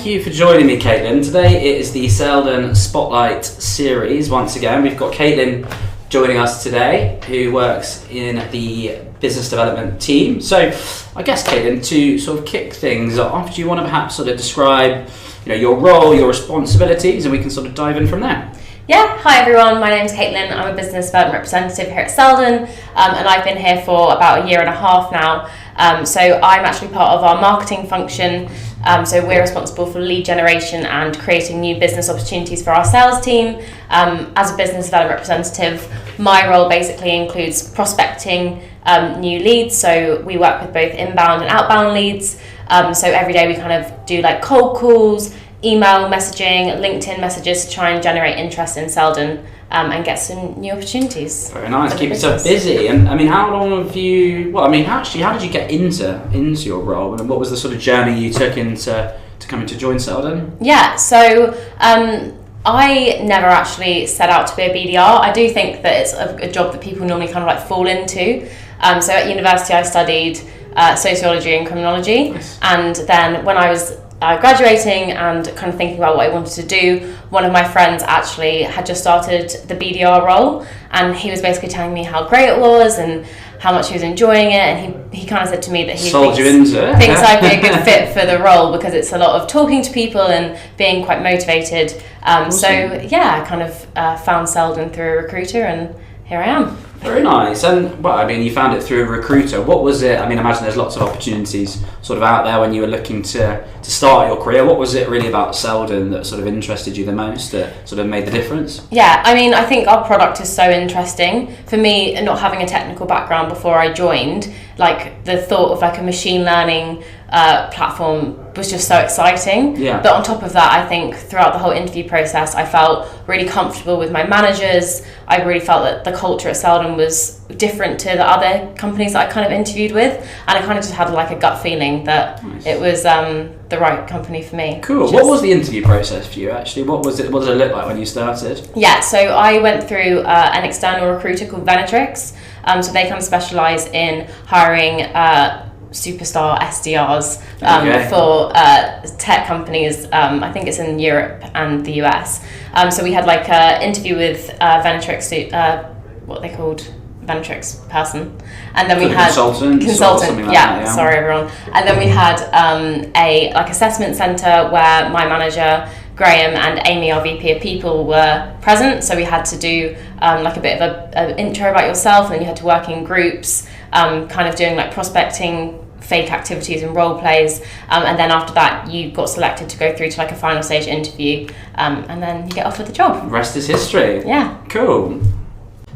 thank you for joining me, Kaitlin. Today it is the Seldon Spotlight series. Once again, we've got Kaitlin joining us today, who works in the business development team. So, I guess, Kaitlin, to sort of kick things off, do you want to perhaps sort of describe, your role, your responsibilities, and we can sort of dive in from there? Yeah, hi everyone, my name's Kaitlin. I'm a business development representative here at Seldon, and I've been here for about a year and a half now. So I'm actually part of our marketing function. So we're responsible for lead generation and creating new business opportunities for our sales team. As a business development representative, my role basically includes prospecting new leads. So we work with both inbound and outbound leads. So every day we kind of do like cold calls, email messaging, LinkedIn messages to try and generate interest in Seldon and get some new opportunities. Very nice. Keep yourself busy. And I mean, how long have you? Well, I mean, how did you get into your role? And what was the sort of journey you took into coming to join Seldon? Yeah. So I never actually set out to be a BDR. I do think that it's a job that people normally kind of like fall into. So at university, I studied sociology and criminology, Nice. And then when I was graduating and kind of thinking about what I wanted to do, one of my friends actually had just started the BDR role, and he was basically telling me how great it was and how much he was enjoying it, and he kind of said to me that he sold you into it. Thinks I'd be a good fit for the role because it's a lot of talking to people and being quite motivated. Awesome. So yeah, I kind of found Seldon through a recruiter, and here I am. Very nice. And well, I mean, you found it through a recruiter. What was it? I mean, I imagine there's lots of opportunities sort of out there when you were looking to start your career. What was it really about Seldon that sort of interested you the most, that sort of made the difference? Yeah, I mean, I think our product is so interesting. For me, not having a technical background before I joined, like the thought of like a machine learning platform was just so exciting. Yeah. But on top of that, I think throughout the whole interview process, I felt really comfortable with my managers. I really felt that the culture at Seldon was different to the other companies that I kind of interviewed with, and I kind of just had like a gut feeling that Nice. it was the right company for me. Cool. What was the interview process for you actually? What did it look like when you started? Yeah, so I went through an external recruiter called Venetrix. So they kind of specialise in hiring superstar SDRs for tech companies. I think it's in Europe and the US. So we had like an interview with Venetrix, what they called Venetrix person, and then we had consultant. Like yeah. Sorry everyone. And then we had a like assessment centre where my manager Graham and Amy, our VP of People, were present. So we had to do like a bit of an intro about yourself, and then you had to work in groups, kind of doing like prospecting, fake activities and role plays, and then after that you got selected to go through to like a final stage interview, and then you get offered the job. The rest is history. Yeah. Cool.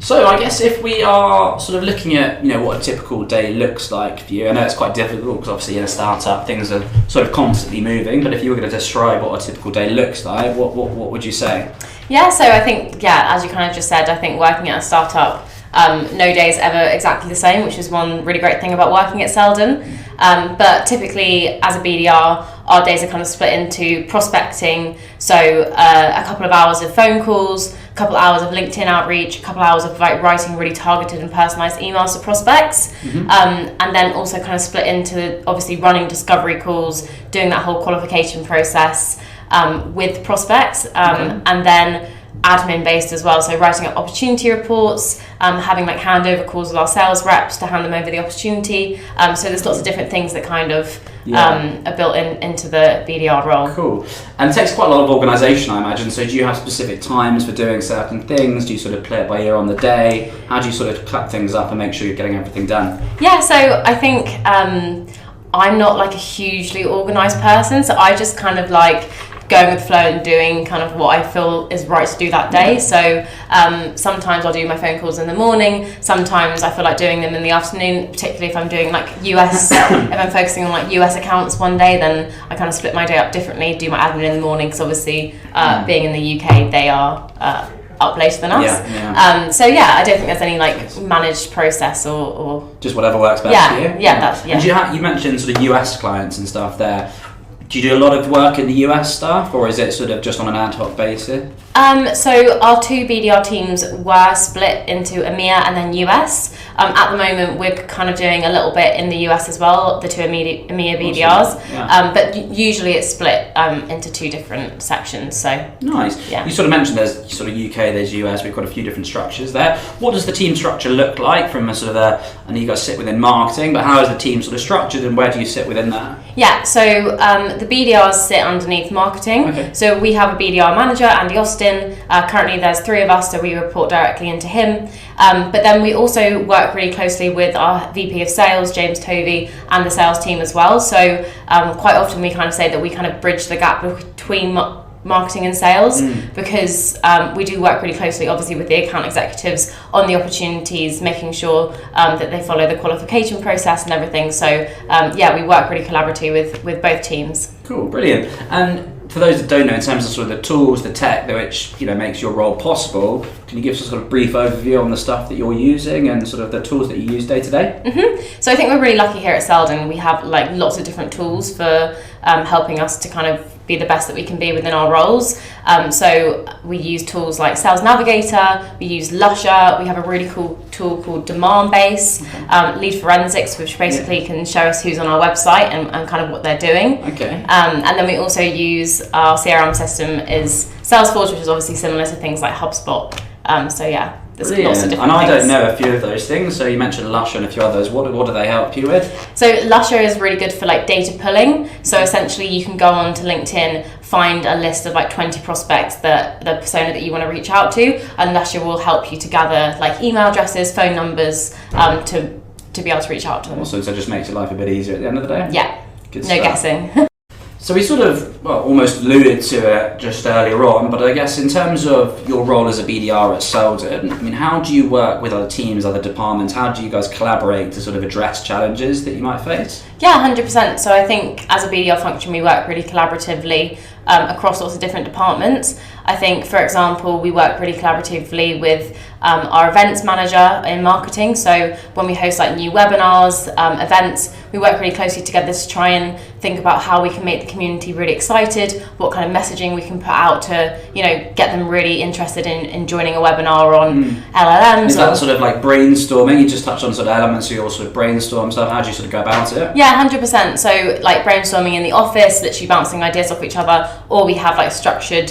So I guess if we are sort of looking at what a typical day looks like for you, I know it's quite difficult because obviously in a startup things are sort of constantly moving, but if you were going to describe what a typical day looks like, what would you say? Yeah, so I think, as you kind of just said, I think working at a startup, no day is ever exactly the same, which is one really great thing about working at Seldon. But typically as a BDR, our days are kind of split into prospecting, so a couple of hours of phone calls, a couple of hours of LinkedIn outreach, a couple of hours of like writing really targeted and personalised emails to prospects, and then also kind of split into obviously running discovery calls, doing that whole qualification process with prospects, and then admin based as well, so writing up opportunity reports, having like handover calls with our sales reps to hand them over the opportunity, so there's lots of different things that kind of are built into the BDR role. Cool. And it takes quite a lot of organisation, I imagine, so do you have specific times for doing certain things? Do you sort of play it by ear on the day? How do you sort of clap things up and make sure you're getting everything done? Yeah, so I think I'm not like a hugely organised person, so I just kind of like going with the flow and doing kind of what I feel is right to do that day. So sometimes I'll do my phone calls in the morning, sometimes I feel like doing them in the afternoon, particularly if I'm doing like US, if I'm focusing on like US accounts one day, then I kind of split my day up differently, do my admin in the morning, because obviously being in the UK, they are up later than us. So I don't think there's any like managed process or just whatever works best for you. Yeah, that's. And you mentioned sort of US clients and stuff there. Do you do a lot of work in the US stuff, or is it sort of just on an ad hoc basis? So our two BDR teams were split into EMEA and then US. At the moment, we're kind of doing a little bit in the US as well, the two EMEA BDRs. Awesome. Yeah. But usually it's split into two different sections. So nice. Yeah. You sort of mentioned there's sort of UK, there's US. We've got a few different structures there. What does the team structure look like from a sort of I know you guys sit within marketing, but how is the team sort of structured, and where do you sit within that? Yeah, so the BDRs sit underneath marketing. Okay. So we have a BDR manager, Andy Austin. Currently there's 3 of us, so we report directly into him. But then we also work really closely with our VP of sales, James Tovey, and the sales team as well. So quite often we kind of say that we kind of bridge the gap between marketing and sales, because we do work really closely obviously with the account executives on the opportunities, making sure that they follow the qualification process and everything. So we work really collaboratively with both teams. Cool, brilliant. And for those that don't know, in terms of sort of the tools, the tech which makes your role possible, can you give us a sort of brief overview on the stuff that you're using and sort of the tools that you use day to day? So I think we're really lucky here at Seldon. We have like lots of different tools for helping us to kind of be the best that we can be within our roles. So we use tools like Sales Navigator, we use Lusher, we have a really cool tool called Demand Base, Lead Forensics, which basically can show us who's on our website and kind of what they're doing. Okay. And then we also use our CRM system is Salesforce, which is obviously similar to things like HubSpot. There's lots of different things. And I don't things. know a few of those things, so you mentioned Lusher and a few others. What do they help you with? So Lusher is really good for like data pulling. So essentially you can go on to LinkedIn, find a list of like 20 prospects that the persona that you want to reach out to, and Lusher will help you to gather like email addresses, phone numbers, to be able to reach out to them. Awesome, so it just makes your life a bit easier at the end of the day? Yeah, Good no stuff. guessing. So we sort of almost alluded to it just earlier on, but I guess in terms of your role as a BDR at Seldon, I mean, how do you work with other teams, other departments? How do you guys collaborate to sort of address challenges that you might face? Yeah, 100%. So I think as a BDR function, we work really collaboratively across lots of different departments. I think, for example, we work really collaboratively with our events manager in marketing. So when we host like new webinars, events, we work really closely together to try and think about how we can make the community really excited, what kind of messaging we can put out to, get them really interested in joining a webinar on LLMs. Is that sort of like brainstorming? You just touched on sort of elements, so you all sort of brainstorm stuff. How do you sort of go about it? Yeah, 100%. So like brainstorming in the office, literally bouncing ideas off each other, or we have like structured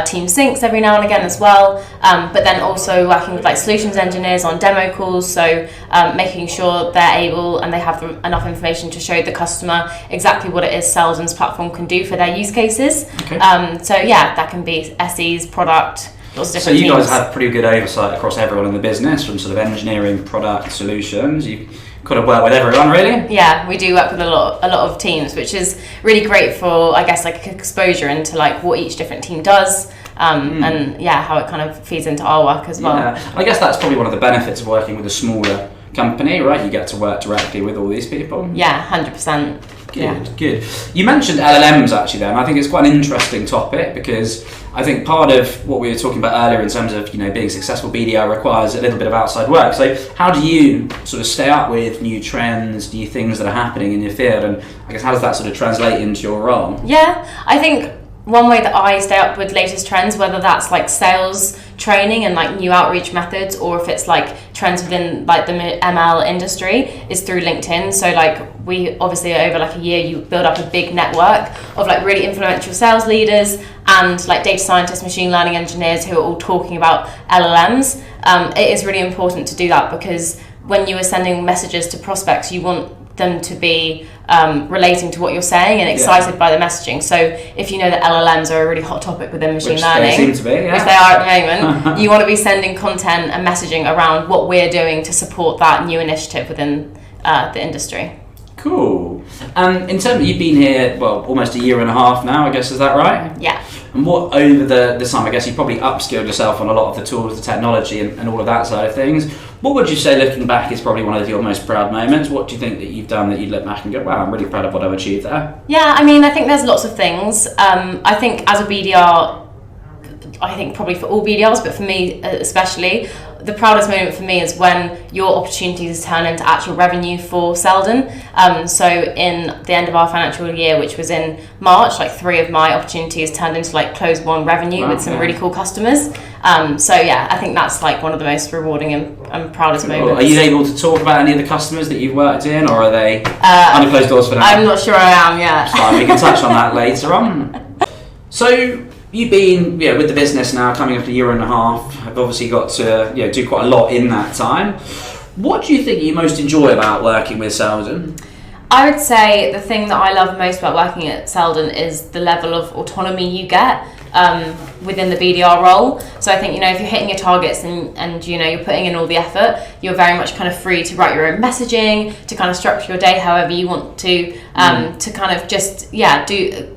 team syncs every now and again as well. But then also working with like solutions engineers on demo calls, so making sure they're able and they have enough information to show the customer exactly what it is Seldon's platform can do for their use cases. Okay. That can be SEs, product, lots of different So you teams. guys have pretty good oversight across everyone in the business, from sort of engineering, product, solutions. You got to work with everyone, really. Yeah, we do work with a lot of teams, which is really great for, I guess, like exposure into like what each different team does, and how it kind of feeds into our work as well. Yeah, I guess that's probably one of the benefits of working with a smaller company, right? You get to work directly with all these people. Yeah, 100%. Good. You mentioned LLMs actually there, and I think it's quite an interesting topic, because I think part of what we were talking about earlier in terms of being a successful BDR requires a little bit of outside work. So how do you sort of stay up with new trends, new things that are happening in your field, and I guess how does that sort of translate into your role? Yeah, I think one way that I stay up with latest trends, whether that's like sales training and like new outreach methods, or if it's like trends within like the ML industry, is through LinkedIn. So like we obviously over like a year you build up a big network of like really influential sales leaders and like data scientists, machine learning engineers who are all talking about LLMs. It is really important to do that, because when you are sending messages to prospects, you want them to be relating to what you're saying and excited by the messaging. So if you know that LLMs are a really hot topic within machine learning, they seem to be, which they are at the moment, you want to be sending content and messaging around what we're doing to support that new initiative within the industry. Cool. In terms of, you've been here, almost a year and a half now, I guess, is that right? Yeah. And what, over the time, I guess you probably upskilled yourself on a lot of the tools, the technology and all of that side of things. What would you say, looking back, is probably one of your most proud moments? What do you think that you've done that you look back and go, wow, I'm really proud of what I've achieved there? Yeah, I mean, I think there's lots of things. I think as a BDR, I think probably for all BDRs, but for me especially, the proudest moment for me is when your opportunities turn into actual revenue for Seldon. So in the end of our financial year, which was in March, like 3 of my opportunities turned into like close won revenue with some really cool customers. So yeah, I think that's like one of the most rewarding and proudest moments. Are you able to talk about any of the customers that you've worked in, or are they under closed doors for now? I'm not sure I am yet. Fine, we can touch on that later on. So you've been with the business now coming up to a year and a half. I've obviously got to do quite a lot in that time. What do you think you most enjoy about working with Seldon? I would say the thing that I love most about working at Seldon is the level of autonomy you get within the BDR role. So I think, if you're hitting your targets and you're putting in all the effort, you're very much kind of free to write your own messaging, to kind of structure your day however you want to kind of just,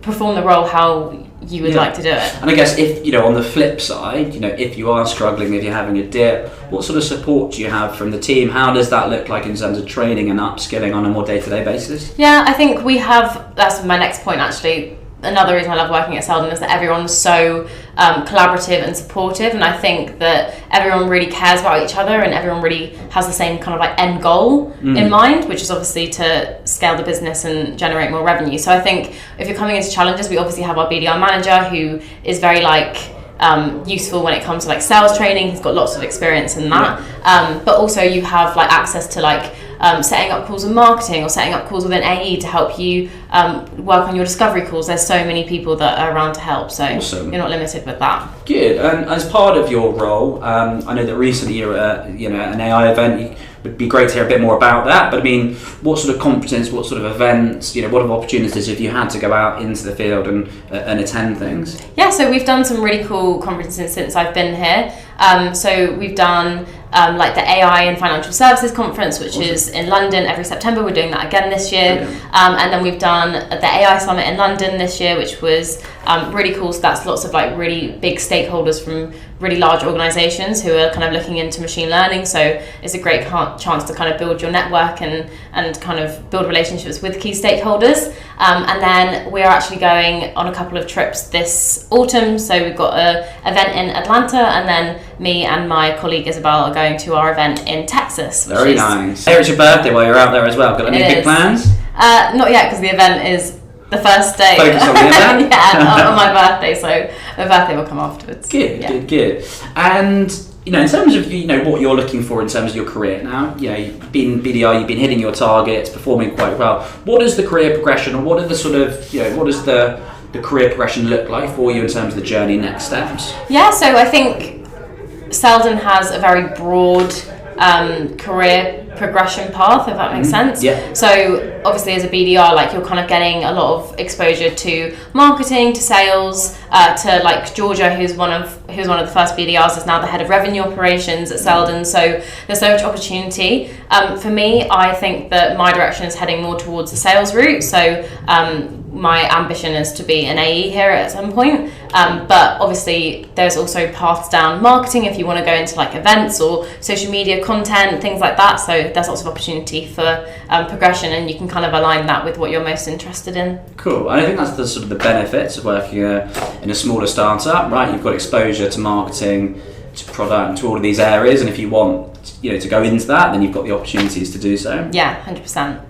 perform the role how you would like to do it. And I guess if, on the flip side, if you are struggling, if you're having a dip, what sort of support do you have from the team? How does that look like in terms of training and upskilling on a more day-to-day basis? Yeah, I think we have, that's my next point actually. Another reason I love working at Seldon is that everyone's so collaborative and supportive, and I think that everyone really cares about each other and everyone really has the same kind of like end goal in mind, which is obviously to scale the business and generate more revenue. So I think if you're coming into challenges, we obviously have our BDR manager who is very useful when it comes to like sales training. He's got lots of experience in that, but also you have like access to setting up calls with marketing or setting up calls with an AE to help you work on your discovery calls. There's so many people that are around to help, so awesome. You're not limited with that. Good. And as part of your role, I know that recently you're at an AI event. It would be great to hear a bit more about that, but I mean, what sort of competence, what sort of events, what are opportunities if you had to go out into the field and attend things? Yeah, so we've done some really cool conferences since I've been here. So we've done like the AI and Financial Services Conference, which is in London every September. We're doing that again this year. And then we've done the AI Summit in London this year, which was really cool. So that's lots of like really big stakeholders from really large organizations who are kind of looking into machine learning. So it's a great chance to kind of build your network and kind of build relationships with key stakeholders. And then we are actually going on a couple of trips this autumn. So we've got an event in Atlanta, and then me and my colleague Isabel are going to our event in Texas. Very nice. Hey, it's your birthday while you're out there as well. Got any big plans? Not yet, because the event is the first day. Focus on the event? Yeah, on my birthday, so my birthday will come afterwards. Good. And in terms of what you're looking for in terms of your career now, you've been BDR, you've been hitting your targets, performing quite well. What is the career progression, or what are the sort of what does the career progression look like for you in terms of the journey, next steps? Yeah, so I think Seldon has a very broad career progression path, if that makes sense. Yeah. So obviously as a BDR, you're kind of getting a lot of exposure to marketing, to sales, to like Georgia, who's one of the first BDRs, is now the head of revenue operations at Seldon. So there's so much opportunity. For me, I think that my direction is heading more towards the sales route. So my ambition is to be an AE here at some point, but obviously there's also paths down marketing if you want to go into like events or social media content, things like that. So there's lots of opportunity for progression, and you can kind of align that with what you're most interested in. Cool. And I think that's the sort of the benefits of working in a smaller startup, right? You've got exposure to marketing, to product, to all of these areas, and if you want to go into that, then you've got the opportunities to do so. Yeah, 100%.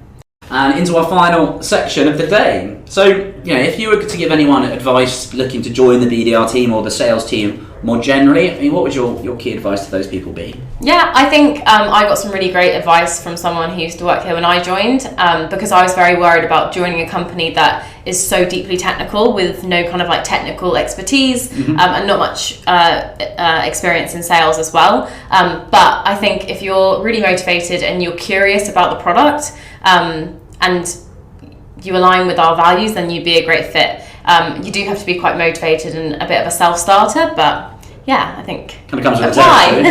And into our final section of the day. So, if you were to give anyone advice looking to join the BDR team or the sales team more generally, I mean, what would your key advice to those people be? Yeah, I think I got some really great advice from someone who used to work here when I joined, because I was very worried about joining a company that is so deeply technical with no kind of like technical expertise, and not much experience in sales as well. But I think if you're really motivated and you're curious about the product, and you align with our values, then you'd be a great fit. You do have to be quite motivated and a bit of a self-starter, but yeah, I think kind of comes with the territory.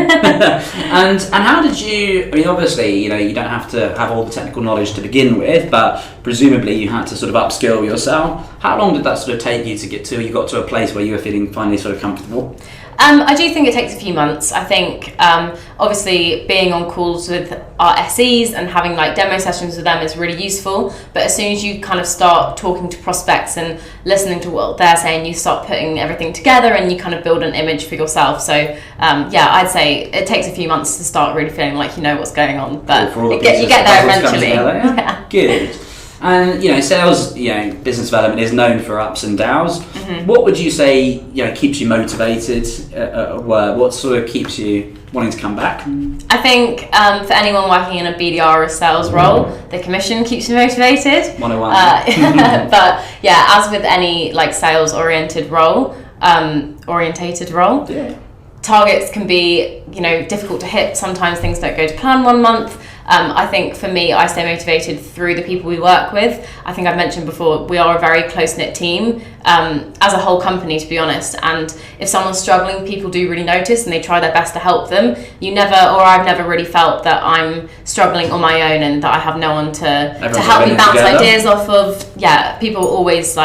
And how did you? I mean, obviously, you don't have to have all the technical knowledge to begin with, but presumably you had to sort of upskill yourself. How long did that sort of take you to get to? You got to a place where you were feeling finally sort of comfortable. I do think it takes a few months. I think obviously being on calls with our SEs and having like demo sessions with them is really useful, but as soon as you kind of start talking to prospects and listening to what they're saying, you start putting everything together and you kind of build an image for yourself. So yeah, I'd say it takes a few months to start really feeling like you know what's going on, but you get there eventually. Yeah. Good. And sales, business development is known for ups and downs. Mm-hmm. What would you say, keeps you motivated at work? What sort of keeps you wanting to come back? I think for anyone working in a BDR or sales role, the commission keeps you motivated. 101. But yeah, as with any like sales orientated role, yeah. Targets can be, difficult to hit. Sometimes things don't go to plan 1 month. I think for me, I stay motivated through the people we work with. I think I've mentioned before, we are a very close-knit team, as a whole company, to be honest. And if someone's struggling, people do really notice and they try their best to help them. I've never really felt that I'm struggling on my own and that I have no one to help me bounce ideas off of. Yeah, people always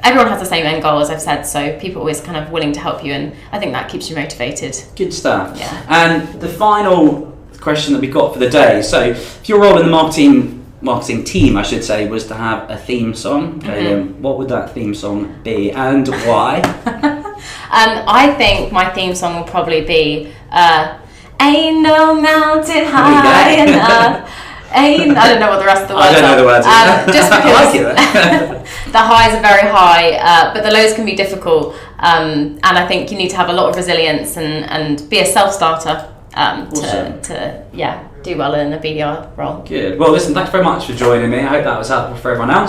everyone has the same end goal, as I've said, so people are always kind of willing to help you, and I think that keeps you motivated. Good stuff. Yeah. And the final question that we've got for the day. So if your role in the marketing team, I should say, was to have a theme song, what would that theme song be and why? I think my theme song will probably be Ain't No Mountain High Enough. I don't know what the rest of the words are. I don't know the words. Just because I like it, the highs are very high, but the lows can be difficult. And I think you need to have a lot of resilience and be a self-starter Awesome. to do well in a BDR role. Good. Well, listen, thanks very much for joining me. I hope that was helpful for everyone else.